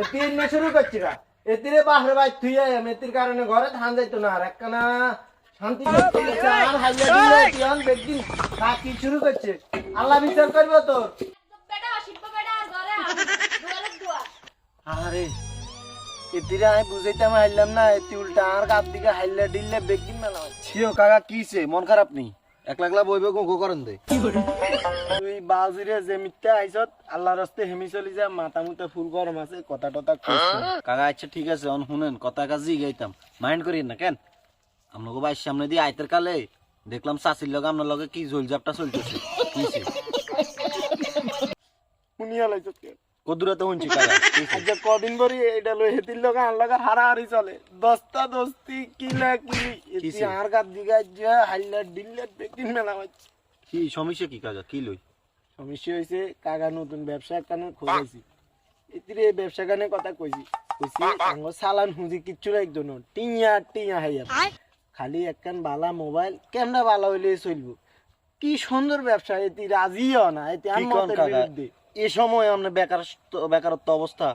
তিন না শুরু করছি না এতিরে বাহরে ভাই তুই এতির কারণে ঘরে ধান যাইতো না আর একখানা শান্তি আর হাইয়া দিলে তিয়ান বেদিন বাকি শুরু করছে আল্লাহ বিচার করবে তোর আরে এতিরে আমি বুঝাইতাম হাইলাম না এতি উল্টা আর কাপ দিকে হাইলা দিলে বেদিন মেলা ছিও কাকা কিছে মন খারাপ নেই একলা একলা বইবে গো করেন দে তুই বাজিরে যে মিথ্যা আইছত আল্লাহর রাস্তে হেমি চলি যা মাথা মুতা ফুল গরম আছে কথা টথা কাকা আচ্ছা ঠিক আছে অন শুনেন কথা কাজি গাইতাম মাইন্ড করিন না কেন আপনাকে বাইর সামনে দিয়ে আইতের কালে দেখলাম চাষির লগে আপনার লগে কি জলজাপটা চলতেছে কিছে শুনিয়া লাইছ কদুরাতে শুনছি কাকা আচ্ছা কদিন ধরে এটা লই হেতির লগে আর লগে হারাহারি চলে দস্তা দস্তি কিলা কিলি এতি আর কাপ দিকে যা হাইলা দিলে বেদিন মেলা হচ্ছে কি সমস্যা কি কাকা কি লই সমস্যা হয়েছে কাকা নতুন ব্যবসা কানে খোঁজাইছি এতিরে এই ব্যবসা কানে কথা কইছি আমার সালান হুঁজি কিচ্ছু রাখতো না টিয়া টিয়া হাইয়া খালি একখান বালা মোবাইল ক্যামেরা বালা হইলে চলবো কি সুন্দর ব্যবসা এতি রাজিও না এতি কি কোন আমার কাকা এই সময় আমরা বেকারত্ব অবস্থা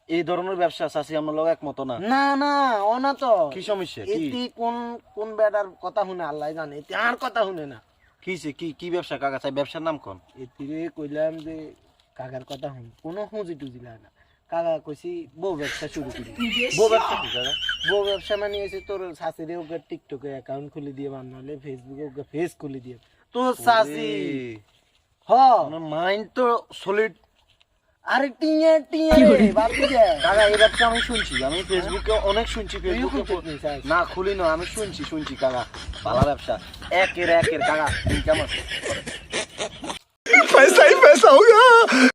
এই ধরনের ব্যবসা চাষি আমার লগে একমত না না না অনা তো কি সমস্যা কি এতি কোন কোন বেটার কথা শুনে আল্লাহ জানে এতি আর কথা শুনে না কিছে কি কি ব্যবসা কাকা চাই ব্যবসার নাম কোন এতিরে কইলাম যে কাকার কথা শুন কোনো হুঁজি টুজি লাগে না কাকা কইছি বউ ব্যবসা শুরু করি বউ ব্যবসা কি কাকা বউ ব্যবসা মানে এসে তোর শাশুড়ি ওকে টিকটকে অ্যাকাউন্ট খুলে দিয়ে বান নাহলে ফেসবুকে ওকে ফেস খুলে দিয়ে তোর শাশি হ মাইন্ড তো সলিড আরে টিয়া টিয়া রে বাকি দে কাকা এই ব্যবসা আমি শুনছি আমি ফেসবুকে অনেক শুনছি ফেসবুকে না খুলি না আমি শুনছি কাকা ভালো ব্যবসা একের কাকা কেমন पैसा ही पैसा होगा।